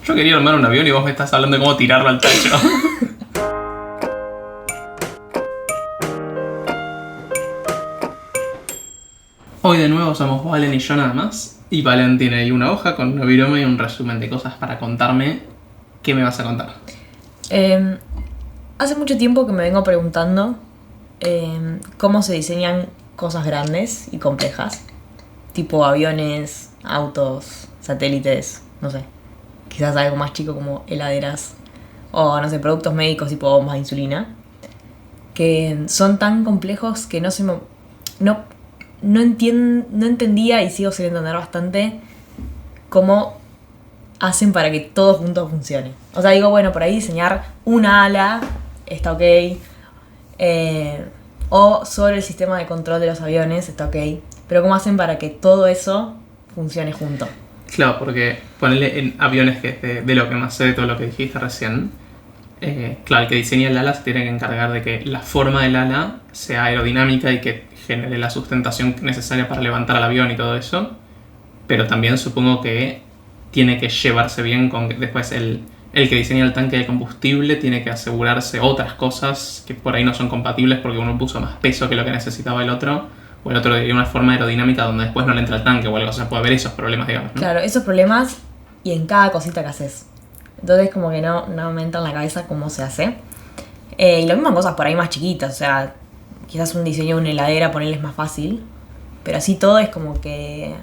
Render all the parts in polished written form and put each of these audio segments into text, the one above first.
Yo quería armar un avión y vos me estás hablando de cómo tirarlo al techo. Hoy de nuevo somos Valen y yo nada más. Y Valen tiene ahí una hoja con una virome y un resumen de cosas para contarme. ¿Qué me vas a contar? Hace mucho tiempo que me vengo preguntando cómo se diseñan cosas grandes y complejas. Tipo aviones, autos, satélites, no sé. Quizás algo más chico como heladeras. O no sé, productos médicos tipo bombas de insulina. Que son tan complejos que no entendía y sigo sin entender bastante cómo hacen para que todo junto funcione. O sea, digo, bueno, por ahí diseñar una ala está ok. O solo el sistema de control de los aviones está ok. Pero ¿cómo hacen para que todo eso funcione junto? Claro, porque ponerle en aviones, que es de lo que más sé de todo lo que dijiste recién. Claro, el que diseña el ala se tiene que encargar de que la forma del ala sea aerodinámica y que genere la sustentación necesaria para levantar al avión y todo eso. Pero también supongo que tiene que llevarse bien con que después el que diseña el tanque de combustible tiene que asegurarse otras cosas que por ahí no son compatibles porque uno puso más peso que lo que necesitaba el otro, o el otro de una forma aerodinámica donde después no le entra el tanque o algo. O sea, puede haber esos problemas, digamos, ¿no? Claro, esos problemas y en cada cosita que haces. Entonces como que no me entra en la cabeza cómo se hace. Y lo mismo cosas por ahí más chiquitas, o sea, quizás un diseño de una heladera ponerle es más fácil, pero así todo es como que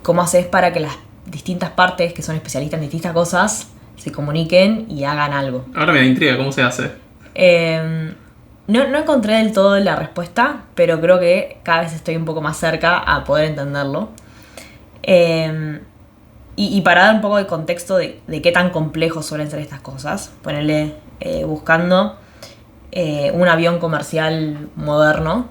cómo haces para que las distintas partes que son especialistas en distintas cosas se comuniquen y hagan algo. Ahora me da intriga, ¿cómo se hace? No encontré del todo la respuesta, pero creo que cada vez estoy un poco más cerca a poder entenderlo. Y para dar un poco de contexto de qué tan complejos suelen ser estas cosas, ponerle buscando un avión comercial moderno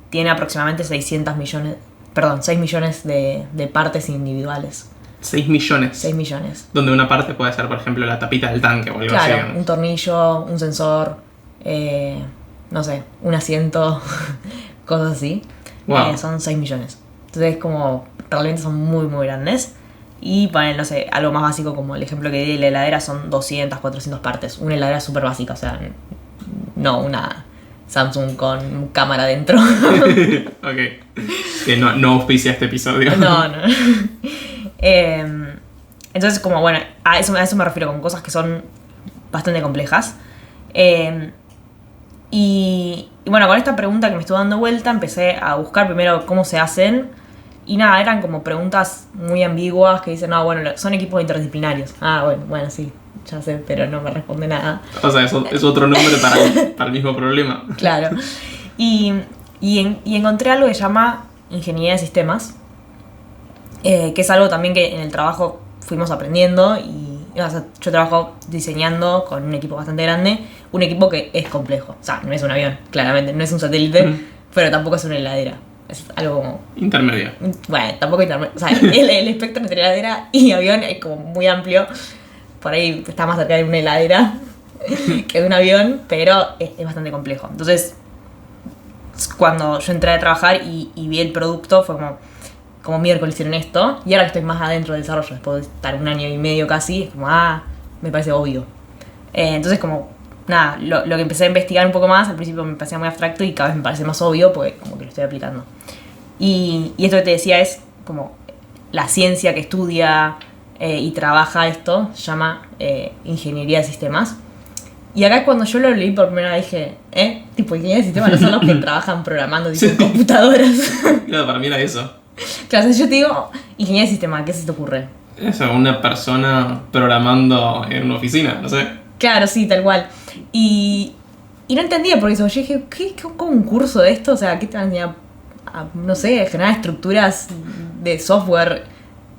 tiene aproximadamente 6 millones de partes individuales. 6 millones. 6 millones. Donde una parte puede ser, por ejemplo, la tapita del tanque o algo claro, así. Digamos. Un tornillo, un sensor, no sé, un asiento, cosas así. Wow. Son 6 millones. Entonces como realmente son muy muy grandes. Y para, no sé, algo más básico como el ejemplo que di de la heladera son 200, 400 partes. Una heladera súper básica, o sea, no una Samsung con cámara dentro. Ok. Que no auspicia este episodio. No. Entonces, como bueno, a eso me refiero con cosas que son bastante complejas. Y bueno, con esta pregunta que me estuvo dando vuelta, empecé a buscar primero cómo se hacen. Y nada, eran como preguntas muy ambiguas que dicen, no, bueno, son equipos interdisciplinarios. Bueno, sí, ya sé, pero no me responde nada. O sea, eso es otro nombre para el mismo problema. Claro. Y encontré algo que se llama ingeniería de sistemas, que es algo también que en el trabajo fuimos aprendiendo. O sea, yo trabajo diseñando con un equipo bastante grande, un equipo que es complejo. O sea, no es un avión, claramente, no es un satélite, pero tampoco es una heladera. Es algo como... intermedio. Bueno, tampoco intermedio. O sea, el espectro entre heladera y avión es como muy amplio. Por ahí está más cerca de una heladera que de un avión, pero es bastante complejo. Entonces, cuando yo entré a trabajar y vi el producto, fue como miércoles hicieron esto. Y ahora que estoy más adentro del desarrollo, después de estar 1 año y medio casi, es como, me parece obvio. Entonces, como... nada, lo que empecé a investigar un poco más, al principio me parecía muy abstracto y cada vez me parece más obvio, porque como que lo estoy aplicando. Y esto que te decía es como la ciencia que estudia y trabaja esto, se llama ingeniería de sistemas. Y acá cuando yo lo leí por primera vez dije, tipo ingeniería de sistemas no son los que trabajan programando tipo, computadoras. Claro, para mí era eso. Claro, o sea, yo te digo ingeniería de sistemas, ¿qué se te ocurre? Eso, una persona programando en una oficina, no sé. Claro, sí, tal cual. Y no entendía por eso. Yo dije, ¿qué como un curso de esto? O sea, ¿qué te van a enseñar a, no sé, generar estructuras de software?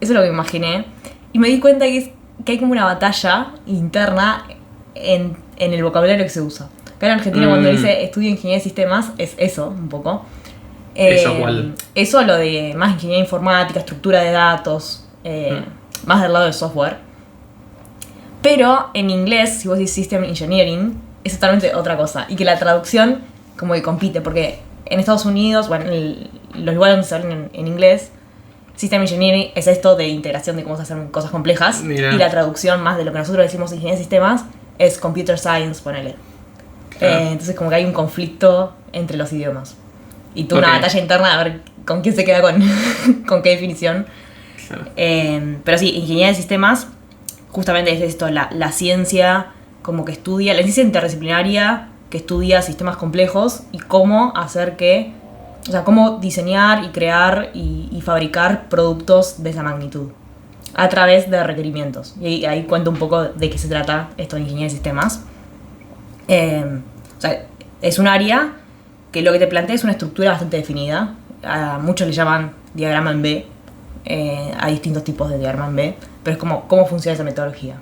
Eso es lo que me imaginé. Y me di cuenta que hay como una batalla interna en el vocabulario que se usa. Acá en Argentina cuando dice estudio ingeniería de sistemas, es eso, un poco. ¿Eso cuál? Eso lo de más ingeniería informática, estructura de datos, más del lado del software. Pero en inglés, si vos decís System Engineering, es totalmente otra cosa. Y que la traducción como que compite, porque en Estados Unidos, bueno, en los lugares donde se hablan en inglés, System Engineering es esto de integración de cómo se hacen cosas complejas. Mira. Y la traducción más de lo que nosotros decimos ingeniería de sistemas es Computer Science, ponele. Claro. Entonces como que hay un conflicto entre los idiomas. Y tú una Ok. batalla interna a ver con quién se queda con, con qué definición. Claro. Pero sí, ingeniería de sistemas justamente es esto, la ciencia como que estudia, la ciencia interdisciplinaria que estudia sistemas complejos y cómo hacer que, o sea, cómo diseñar y crear y fabricar productos de esa magnitud a través de requerimientos. Y ahí cuento un poco de qué se trata esto de ingeniería de sistemas. O sea, es un área que lo que te plantea es una estructura bastante definida. A muchos le llaman diagrama en B. Hay distintos tipos de diagrama en B, pero es como cómo funciona esa metodología.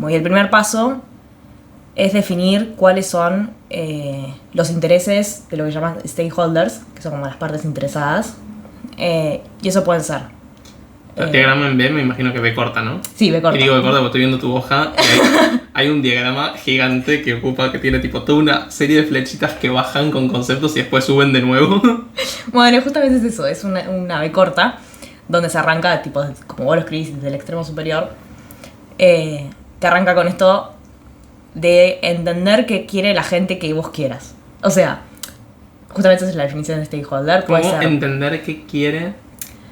Y el primer paso es definir cuáles son los intereses de lo que llaman stakeholders, que son como las partes interesadas. Y eso pueden ser. El diagrama en B me imagino que B corta, ¿no? Sí, B corta. Y digo B corta porque estoy viendo tu hoja y hay un diagrama gigante que tiene tipo toda una serie de flechitas que bajan con conceptos y después suben de nuevo. Bueno, justamente es eso, es una B corta, donde se arranca, tipo, como vos lo escribís desde el extremo superior, te arranca con esto de entender qué quiere la gente que vos quieras. O sea, justamente esa es la definición de stakeholder. ¿Cómo Puede ser, entender qué quiere?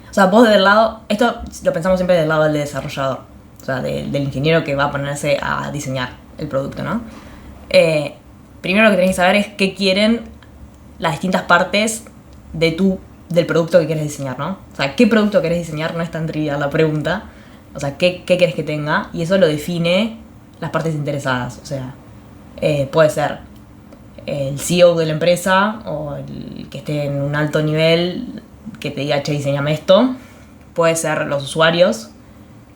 o sea, vos del lado, esto lo pensamos siempre del lado del desarrollador, o sea, del ingeniero que va a ponerse a diseñar el producto, ¿no? Primero lo que tenés que saber es qué quieren las distintas partes del producto que quieres diseñar, ¿no? O sea, qué producto querés diseñar no es tan trivial la pregunta. O sea, qué querés que tenga, y eso lo define las partes interesadas. O sea, puede ser el CEO de la empresa o el que esté en un alto nivel que te diga, che, diseñame esto. Puede ser los usuarios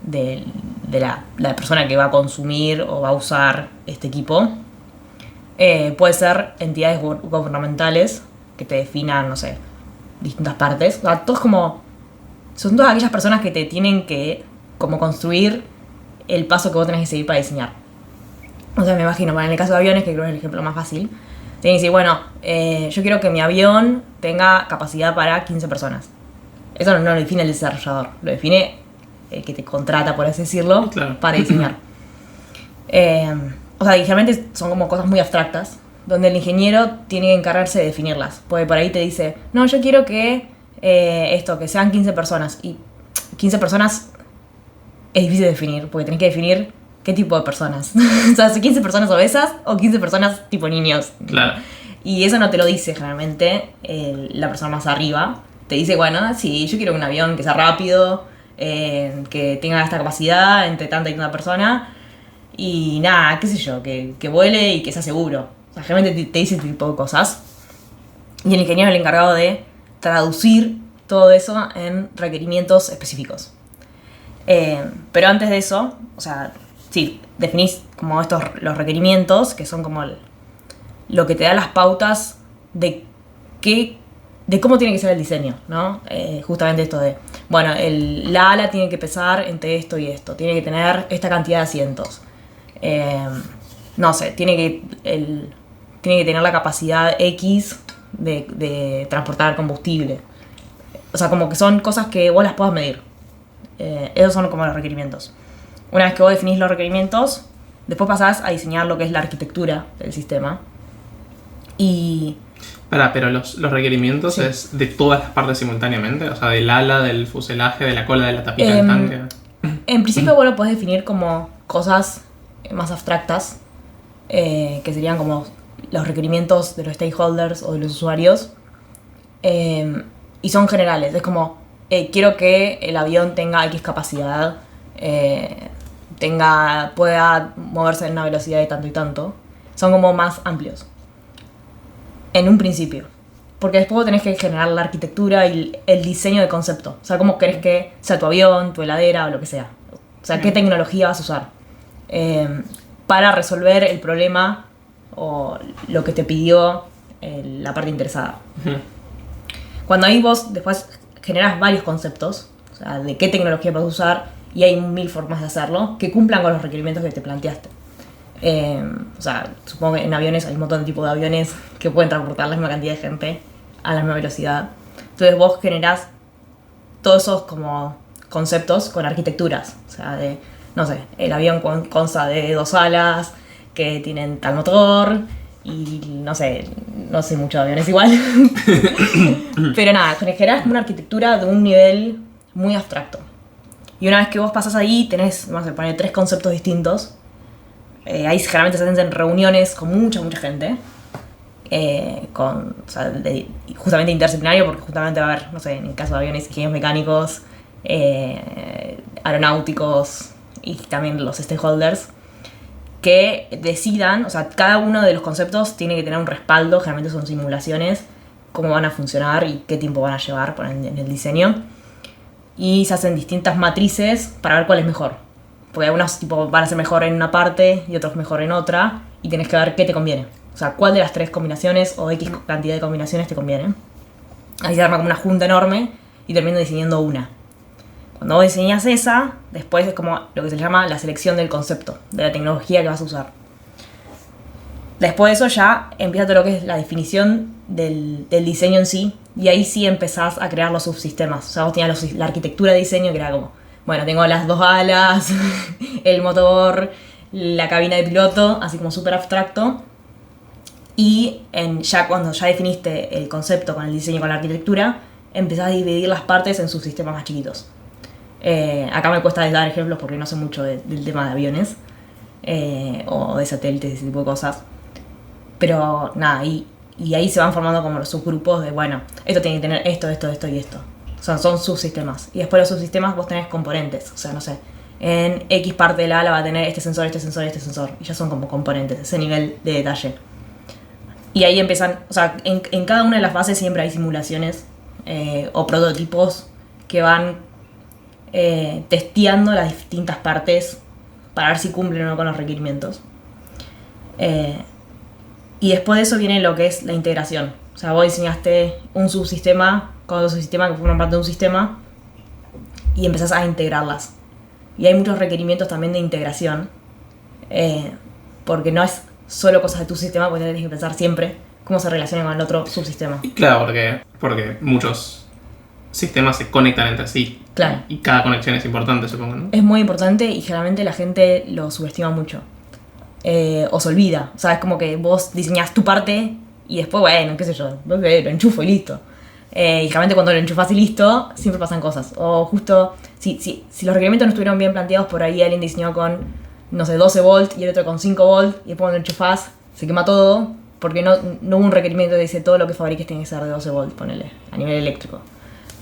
de la persona que va a consumir o va a usar este equipo. Puede ser entidades gubernamentales que te definan, no sé, distintas partes. O sea, son todas aquellas personas que te tienen que como construir el paso que vos tenés que seguir para diseñar. O sea, me imagino, bueno, en el caso de aviones, que creo que es el ejemplo más fácil, tenés que decir, bueno, yo quiero que mi avión tenga capacidad para 15 personas. Eso no lo define el desarrollador, lo define el que te contrata, por así decirlo, Claro. para diseñar. O sea, inicialmente son como cosas muy abstractas, donde el ingeniero tiene que encargarse de definirlas. Porque por ahí te dice, no, yo quiero que que sean 15 personas. Y 15 personas es difícil de definir, porque tenés que definir qué tipo de personas. O sea, si 15 personas obesas o 15 personas tipo niños. Claro. Y eso no te lo dice generalmente la persona más arriba. Te dice, bueno, sí, yo quiero un avión que sea rápido, que tenga esta capacidad entre tanta y tanta persona. Y nada, qué sé yo, que vuele y que sea seguro. O sea, generalmente te dice este tipo de cosas. Y el ingeniero es el encargado de traducir todo eso en requerimientos específicos. Pero antes de eso, o sea, sí, definís como los requerimientos, que son como lo que te da las pautas de cómo tiene que ser el diseño, ¿no? Justamente esto de, bueno, la ala tiene que pesar entre esto y esto, tiene que tener esta cantidad de asientos. No sé, tiene que tener la capacidad X de transportar combustible. O sea, como que son cosas que vos las puedas medir. Esos son como los requerimientos. Una vez que vos definís los requerimientos, después pasás a diseñar lo que es la arquitectura del sistema. Y... Pero los requerimientos Sí. es de todas las partes simultáneamente, o sea, del ala, del fuselaje, de la cola, de la tapita del tanque. En principio vos lo podés definir como cosas más abstractas, que serían como los requerimientos de los stakeholders o de los usuarios, y son generales. Es como, quiero que el avión tenga X capacidad, pueda moverse en una velocidad de tanto y tanto. Son como más amplios en un principio, porque después vos tenés que generar la arquitectura y el diseño de concepto. O sea, cómo querés que sea tu avión, tu heladera o lo que sea. O sea, qué tecnología vas a usar para resolver el problema o lo que te pidió la parte interesada. Cuando ahí vos después generas varios conceptos, o sea, de qué tecnología vas a usar, y hay 1000 formas de hacerlo que cumplan con los requerimientos que te planteaste. O sea, supongo que en aviones hay un montón de tipos de aviones que pueden transportar la misma cantidad de gente a la misma velocidad. Entonces vos generás todos esos como conceptos con arquitecturas. O sea, no sé, el avión consta de 2 alas que tienen tal motor y no sé mucho de aviones igual. Pero nada, en general es como una arquitectura de un nivel muy abstracto. Y una vez que vos pasás ahí, tenés, vamos a poner 3 conceptos distintos. Ahí generalmente se hacen reuniones con mucha gente. O sea, justamente interdisciplinario, porque justamente va a haber, no sé, en el caso de aviones, ingenieros mecánicos, aeronáuticos y también los stakeholders que decidan, o sea, cada uno de los conceptos tiene que tener un respaldo, generalmente son simulaciones, cómo van a funcionar y qué tiempo van a llevar en el diseño. Y se hacen distintas matrices para ver cuál es mejor. Porque algunos tipo, van a ser mejor en una parte y otros mejor en otra, y tenés que ver qué te conviene. O sea, cuál de las 3 combinaciones o X cantidad de combinaciones te conviene. Ahí se arma como una junta enorme y termino diseñando una. Cuando vos diseñas esa, después es como lo que se llama la selección del concepto, de la tecnología que vas a usar. Después de eso ya empieza todo lo que es la definición del diseño en sí, y ahí sí empezás a crear los subsistemas. O sea, vos tenías la arquitectura de diseño que era como, bueno, tengo las 2 alas, el motor, la cabina de piloto, así como súper abstracto. Y ya cuando ya definiste el concepto con el diseño y con la arquitectura, empezás a dividir las partes en subsistemas más chiquitos. Acá me cuesta dar ejemplos porque no sé mucho del tema de aviones o de satélites y ese tipo de cosas. Pero nada, y ahí se van formando como los subgrupos de, bueno, esto tiene que tener esto y esto. O sea, son subsistemas. Y después de los subsistemas vos tenés componentes. O sea, no sé, en X parte del ala va a tener este sensor. Y ya son como componentes, ese nivel de detalle. Y ahí empiezan, o sea, en cada una de las fases siempre hay simulaciones o prototipos que van testeando las distintas partes para ver si cumplen o no con los requerimientos. Y después de eso viene lo que es la integración. O sea, vos diseñaste un subsistema con otro subsistema que forman parte de un sistema y empezás a integrarlas. Y hay muchos requerimientos también de integración, porque no es solo cosas de tu sistema, porque tenés que pensar siempre cómo se relaciona con el otro subsistema. Y claro, porque muchos sistemas se conectan entre sí. Claro. Y cada conexión es importante, supongo, ¿no? Es muy importante y generalmente la gente lo subestima mucho. O se olvida. O sea, es como que vos diseñás tu parte y después, bueno, qué sé yo, lo enchufo y listo. Y generalmente cuando lo enchufás y listo, siempre pasan cosas. O justo, si los requerimientos no estuvieron bien planteados, por ahí alguien diseñó con, no sé, 12 volt y el otro con 5 volt, y después cuando lo enchufás, se quema todo, porque no hubo un requerimiento que dice todo lo que fabriques tiene que ser de 12 volt, ponele, a nivel eléctrico.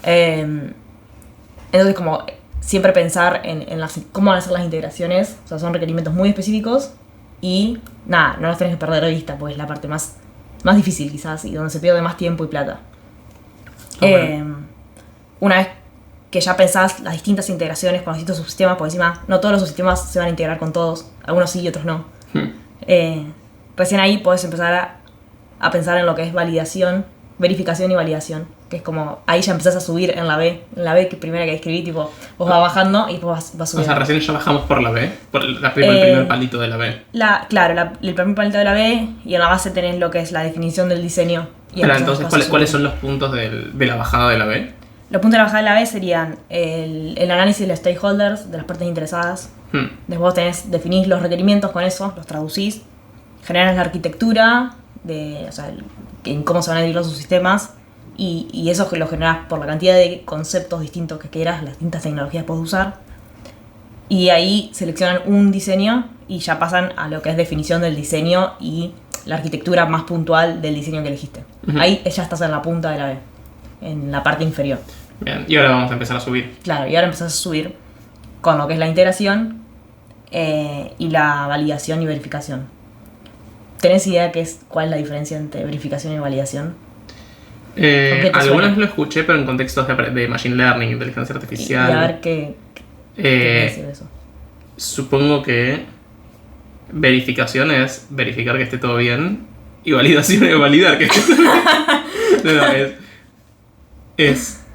Entonces, como siempre pensar en cómo van a ser las integraciones, o sea, son requerimientos muy específicos y nada, no los tenés que perder de vista, porque es la parte más difícil quizás y donde se pierde más tiempo y plata. Okay. Una vez que ya pensás las distintas integraciones con los distintos subsistemas, porque encima no todos los subsistemas se van a integrar con todos, algunos sí y otros no. Recién ahí podés empezar a pensar en lo que es verificación y validación, que es como, ahí ya empezás a subir en la B que primera que escribí, tipo, vos vas bajando y después vas subiendo. O sea, recién ya bajamos por la B, por el primer palito de la B. Claro, el primer palito de la B, y en la base tenés lo que es la definición del diseño. Pero entonces, ¿cuáles son los puntos de la bajada de la B? Los puntos de la bajada de la B serían el análisis de los stakeholders, de las partes interesadas. Después vos definís los requerimientos con eso, los traducís, generás la arquitectura, o sea, en cómo se van a dividir los subsistemas, y eso lo generás por la cantidad de conceptos distintos que quieras, las distintas tecnologías que puedes usar. Y ahí seleccionan un diseño y ya pasan a lo que es definición del diseño y la arquitectura más puntual del diseño que elegiste. Ahí ya estás en la punta de la B, en la parte inferior. Bien, y ahora vamos a empezar a subir. Claro, y ahora empezás a subir con lo que es la integración y la validación y verificación. ¿Tenés idea cuál es la diferencia entre verificación y validación? Algunas lo escuché, pero en contextos de machine learning, inteligencia artificial. Y a ver qué quiere decir eso. Supongo que verificación es verificar que esté todo bien y validación es validar que esté todo bien. Es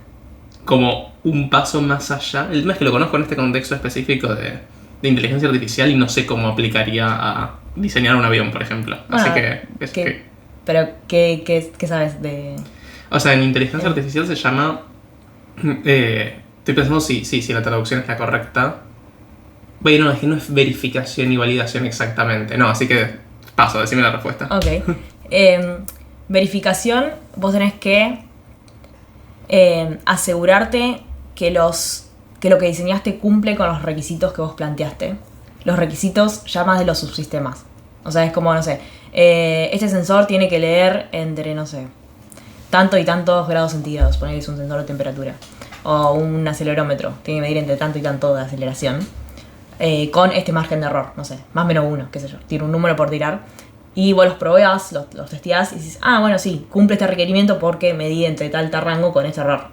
como un paso más allá. El tema es que lo conozco en este contexto específico de inteligencia artificial y no sé cómo aplicaría a diseñar un avión, por ejemplo. Así que... ¿Pero qué sabes de...? O sea, en inteligencia artificial se llama Estoy pensando si la traducción es la correcta. Bueno, no, es que no es verificación y validación exactamente. No, así que paso, decime la respuesta. Ok. Verificación, vos tenés que asegurarte que lo que diseñaste cumple con los requisitos que vos planteaste. Los requisitos ya más de los subsistemas. O sea, es como, no sé, este sensor tiene que leer entre, no sé, tanto y tantos grados centígrados. Ponele que es un sensor de temperatura. O un acelerómetro. Tiene que medir entre tanto y tanto de aceleración. Con este margen de error, no sé, más o menos 1, qué sé yo. Tiene un número por tirar. Y vos los probás, los testeás y dices, bueno, sí, cumple este requerimiento porque medí entre tal rango con este error.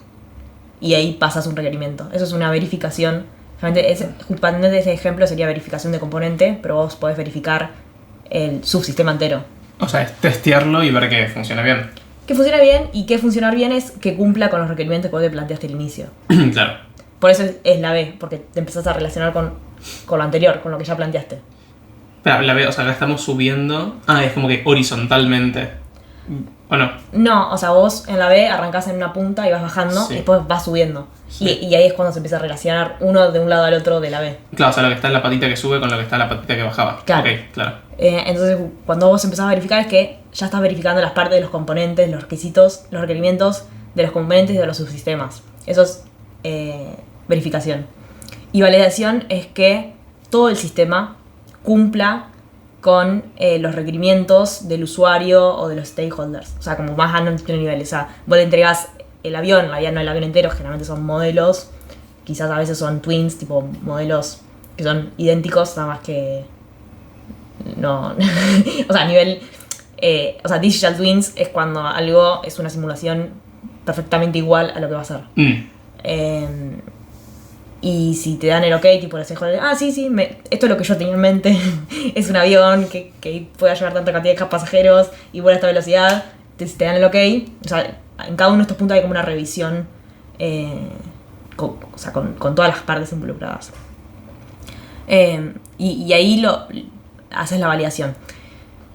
Y ahí pasas un requerimiento. Eso es una verificación. Justamente ese ejemplo sería verificación de componente, pero vos podés verificar el subsistema entero. O sea, es testearlo y ver que funciona bien. Que funciona bien, y que funcionar bien es que cumpla con los requerimientos que vos te planteaste al inicio. Claro. Por eso es la B, porque te empezás a relacionar con lo anterior, con lo que ya planteaste. Pero la B, o sea, la estamos subiendo. Es como que horizontalmente. ¿O no? No, o sea, vos en la B arrancás en una punta y vas bajando, Sí. y después vas subiendo. Sí. Y ahí es cuando se empieza a relacionar uno de un lado al otro de la B. Claro, o sea, lo que está en la patita que sube con lo que está en la patita que bajaba. Claro. Ok, claro. Entonces, cuando vos empezás a verificar es que ya estás verificando las partes de los componentes, los requisitos, los requerimientos de los componentes y de los subsistemas. Eso es verificación. Y validación es que todo el sistema cumpla con los requerimientos del usuario o de los stakeholders. O sea, como más a nuestro nivel. O sea, vos le entregás el avión, no el avión entero, generalmente son modelos, quizás a veces son twins, tipo modelos que son idénticos, nada más que no. O sea, a nivel. O sea, digital twins es cuando algo es una simulación perfectamente igual a lo que va a ser. Y si te dan el ok, tipo les dejo sí, esto es lo que yo tenía en mente. Es un avión que pueda llevar tanta cantidad de pasajeros y vuela a esta velocidad. Si te dan el ok, o sea, en cada uno de estos puntos hay como una revisión con todas las partes involucradas. Y ahí haces la validación.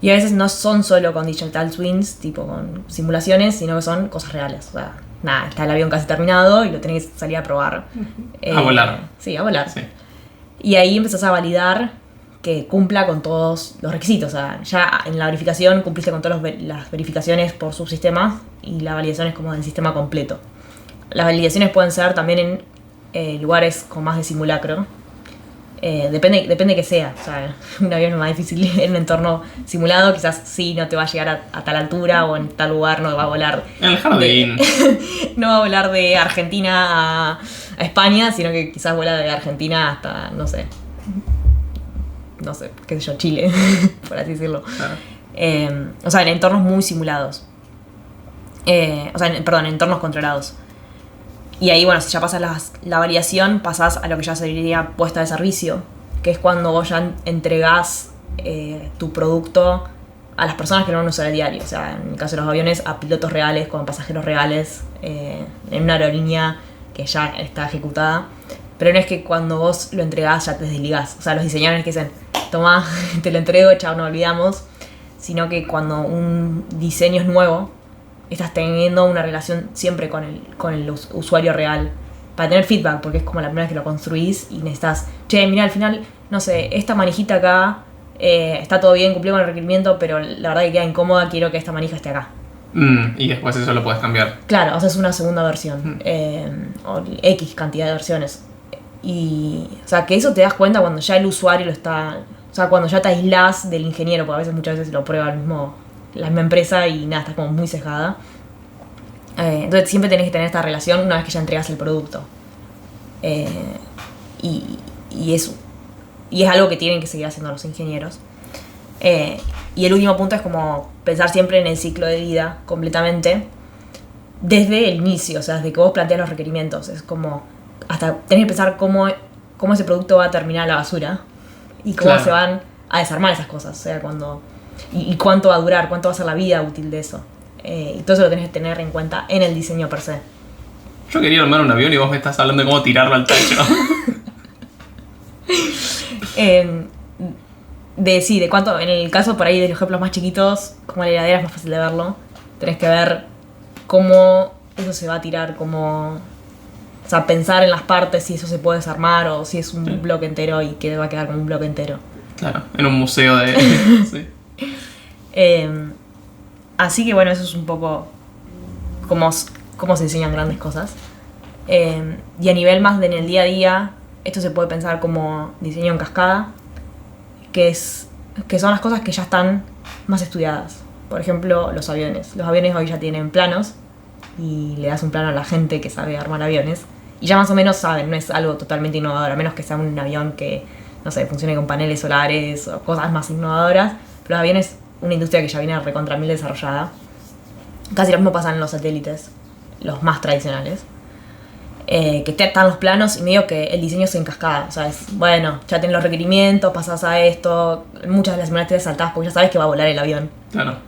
Y a veces no son solo con digital twins, tipo con simulaciones, sino que son cosas reales. O sea, nada, está el avión casi terminado y lo tenés que salir a probar. A volar. Sí, a volar. Sí. Y ahí empezás a validar que cumpla con todos los requisitos. O sea, ya en la verificación cumpliste con todas las verificaciones por subsistemas y la validación es como del sistema completo. Las validaciones pueden ser también en lugares con más de simulacro. Depende que sea. O sea, un avión es más difícil en un entorno simulado. Quizás sí no te va a llegar a tal altura o en tal lugar no va a volar. En el jardín. No va a volar de Argentina a España, sino que quizás vuela de Argentina hasta, no sé, qué sé yo, Chile, por así decirlo. Claro. O sea, en entornos muy simulados. En entornos controlados. Y ahí, bueno, si ya pasas la validación, pasás a lo que ya sería puesta de servicio, que es cuando vos ya entregás tu producto a las personas que lo van a usar a diario. O sea, en el caso de los aviones, a pilotos reales, con pasajeros reales, en una aerolínea que ya está ejecutada. Pero no es que cuando vos lo entregás ya te desligás. O sea, los diseñadores que dicen, tomá, te lo entrego, chao, no olvidamos. Sino que cuando un diseño es nuevo, estás teniendo una relación siempre con el usuario real para tener feedback, porque es como la primera vez que lo construís y necesitas, mira, al final, no sé, esta manijita acá está todo bien, cumplió con el requerimiento, pero la verdad que queda incómoda, quiero que esta manija esté acá. Y después eso lo puedes cambiar. Claro, o sea, es una segunda versión, o X cantidad de versiones. Y, o sea, que eso te das cuenta cuando ya el usuario lo está, o sea, cuando ya te aislás del ingeniero, porque a veces muchas veces lo prueba la misma empresa y nada, estás como muy cejada. Entonces siempre tenés que tener esta relación una vez que ya entregas el producto. Y es algo que tienen que seguir haciendo los ingenieros. Y el último punto es como pensar siempre en el ciclo de vida completamente desde el inicio, o sea, desde que vos planteas los requerimientos. Es como hasta tenés que pensar cómo ese producto va a terminar a la basura y cómo se van a desarmar esas cosas. O sea, y cuánto va a durar, cuánto va a ser la vida útil de eso. Y todo eso lo tenés que tener en cuenta en el diseño per se. Yo quería armar un avión y vos me estás hablando de cómo tirarlo al techo. De cuánto, en el caso por ahí de los ejemplos más chiquitos, como la heladera es más fácil de verlo. Tenés que ver cómo eso se va a tirar, cómo O sea, pensar en las partes, si eso se puede desarmar o si es un bloque entero y que va a quedar como un bloque entero. Claro, en un museo de... sí. Así que bueno, eso es un poco cómo se diseñan grandes cosas. Y a nivel más de en el día a día, esto se puede pensar como diseño en cascada, que son las cosas que ya están más estudiadas. Por ejemplo, los aviones. Los aviones hoy ya tienen planos y le das un plano a la gente que sabe armar aviones y ya más o menos saben, no es algo totalmente innovador, a menos que sea un avión que, no sé, funcione con paneles solares o cosas más innovadoras. Pero los aviones, una industria que ya viene recontra mil desarrollada. Casi lo mismo pasa en los satélites, los más tradicionales. Que están los planos y medio que el diseño se encascada. O sea, bueno, ya tenés los requerimientos, pasás a esto. Muchas de las semanas te saltás porque ya sabes que va a volar el avión. Claro.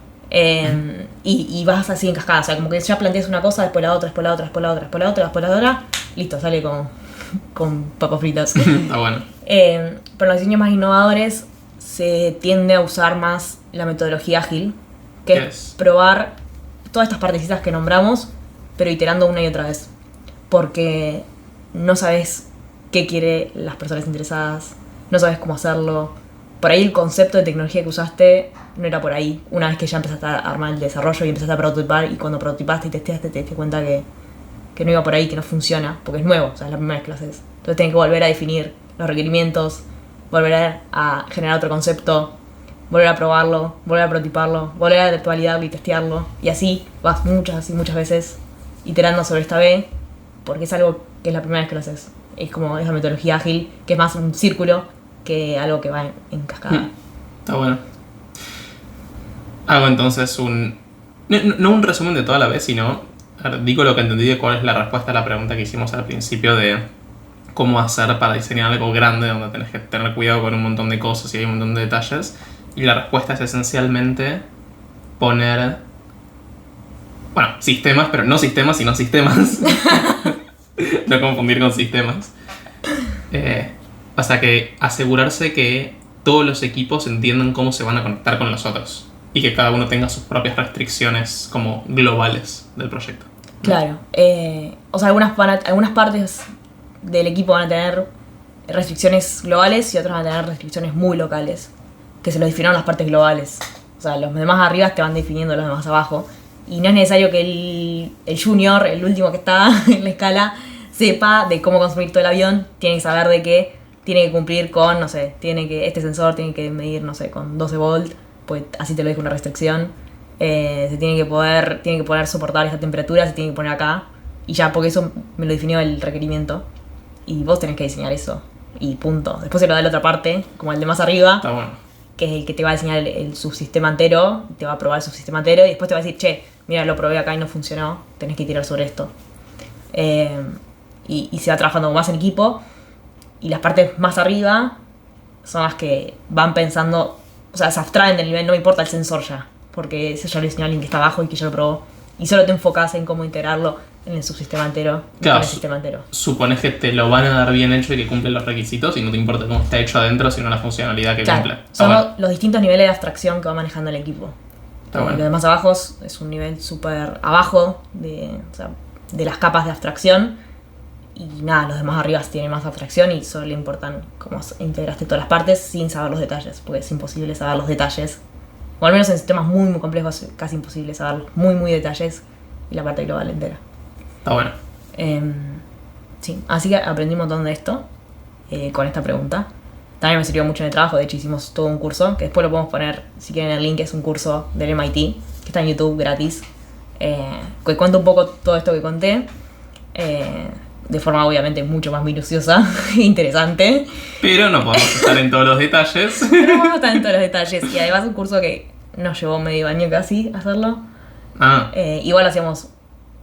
Y vas así encascada. O sea, como que ya planteas una cosa, después la otra, después la otra, después la otra, después la otra, después la otra. Listo, sale con papas fritas. Está bueno. Pero en los diseños más innovadores se tiende a usar más la metodología ágil, que es probar todas estas partecitas que nombramos, pero iterando una y otra vez. Porque no sabes qué quieren las personas interesadas, no sabes cómo hacerlo. Por ahí el concepto de tecnología que usaste no era por ahí. Una vez que ya empezaste a armar el desarrollo y empezaste a prototipar, y cuando prototipaste y testeaste te diste cuenta que no iba por ahí, que no funciona, porque es nuevo, o sea, es la primera vez que lo haces. Entonces tienes que volver a definir los requerimientos, volver a generar otro concepto, volver a probarlo, volver a prototiparlo, volver a validarlo y testearlo. Y así vas muchas y muchas veces iterando sobre esta B, porque es algo que es la primera vez que lo haces. Es como esa metodología ágil, que es más un círculo que algo que va en cascada. Está bueno. Hago entonces no un resumen de toda la vez, sino digo lo que entendí de cuál es la respuesta a la pregunta que hicimos al principio de cómo hacer para diseñar algo grande donde tenés que tener cuidado con un montón de cosas y hay un montón de detalles. Y la respuesta es esencialmente poner, bueno, sistemas, pero no sistemas, sino sistemas. No confundir con sistemas. O sea, que asegurarse que todos los equipos entiendan cómo se van a conectar con los otros y que cada uno tenga sus propias restricciones como globales del proyecto. Claro. O sea, algunas partes del equipo van a tener restricciones globales y otras van a tener restricciones muy locales, que se lo definieron las partes globales. O sea, los demás arriba te van definiendo los demás abajo. Y no es necesario que el junior, el último que está en la escala, sepa de cómo construir todo el avión. Tiene que saber de que tiene que cumplir con, no sé, este sensor tiene que medir, no sé, con 12 volt, pues así te lo dejo una restricción. Se tiene que poder soportar esta temperatura, se tiene que poner acá. Y ya, porque eso me lo definió el requerimiento. Y vos tenés que diseñar eso. Y punto. Después se lo da la otra parte, como el de más arriba. Está bueno. Que es el que te va a diseñar el subsistema entero, te va a probar el subsistema entero y después te va a decir, che, mira, lo probé acá y no funcionó, tenés que tirar sobre esto. Y se va trabajando más en equipo, y las partes más arriba son las que van pensando, o sea, se abstraen del nivel, no me importa el sensor ya, porque eso ya lo diseñó alguien que está abajo y que ya lo probó, y solo te enfocas en cómo integrarlo en el subsistema entero, claro, en el sistema entero. Supones que te lo van a dar bien hecho y que cumple los requisitos y no te importa cómo está hecho adentro, sino la funcionalidad que cumple. Son los distintos niveles de abstracción que va manejando el equipo. Bueno. Lo de más abajo es un nivel súper abajo de las capas de abstracción, y nada, los demás arriba tienen más abstracción y solo le importan cómo integraste todas las partes sin saber los detalles, porque es imposible saber los detalles, o al menos en sistemas muy muy complejos es casi imposible saber muy detalles, y la parte global entera. Está bueno. Sí, así que aprendí un montón de esto con esta pregunta. También me sirvió mucho en el trabajo, de hecho hicimos todo un curso, que después lo podemos poner, si quieren, el link, es un curso del MIT, que está en YouTube gratis, que cuenta un poco todo esto que conté, de forma obviamente mucho más minuciosa e interesante. Pero no podemos estar en todos los detalles. Pero no podemos estar en todos los detalles, y además un curso que nos llevó medio año casi hacerlo. Igual lo hacíamos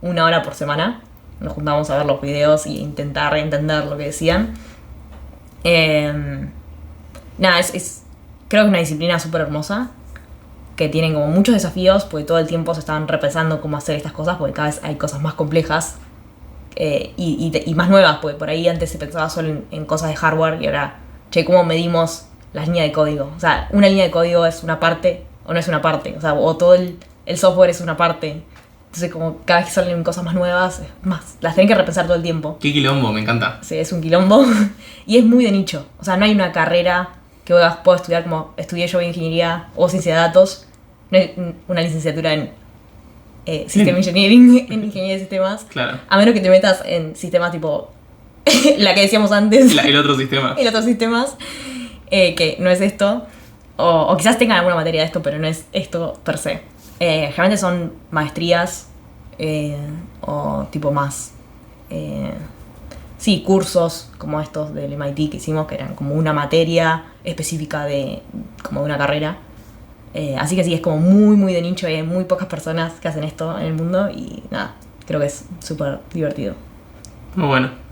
1 hora por semana, nos juntábamos a ver los videos y intentar entender lo que decían. Nada, creo que es una disciplina súper hermosa, que tienen como muchos desafíos, porque todo el tiempo se están repensando cómo hacer estas cosas, porque cada vez hay cosas más complejas y más nuevas, porque por ahí antes se pensaba solo en cosas de hardware, y ahora, che, ¿cómo medimos las líneas de código? O sea, una línea de código es una parte o no es una parte, o sea, o todo el software es una parte, Entonces como cada vez que salen cosas más nuevas, es más, las tenés que repensar todo el tiempo. Qué quilombo, me encanta. Sí, es un quilombo. Y es muy de nicho. O sea, no hay una carrera que vos puedas estudiar como estudié yo ingeniería o ciencia de datos. No hay una licenciatura en System Engineering, en ingeniería de sistemas. Claro. A menos que te metas en sistemas tipo la que decíamos antes. El otro sistema. El otros sistemas, que no es esto. O quizás tengan alguna materia de esto, pero no es esto per se. Generalmente son maestrías o tipo más... sí, cursos como estos del MIT que hicimos, que eran como una materia específica de como de una carrera. Así que sí, es como muy, muy de nicho y hay muy pocas personas que hacen esto en el mundo y nada, creo que es súper divertido. Muy bueno.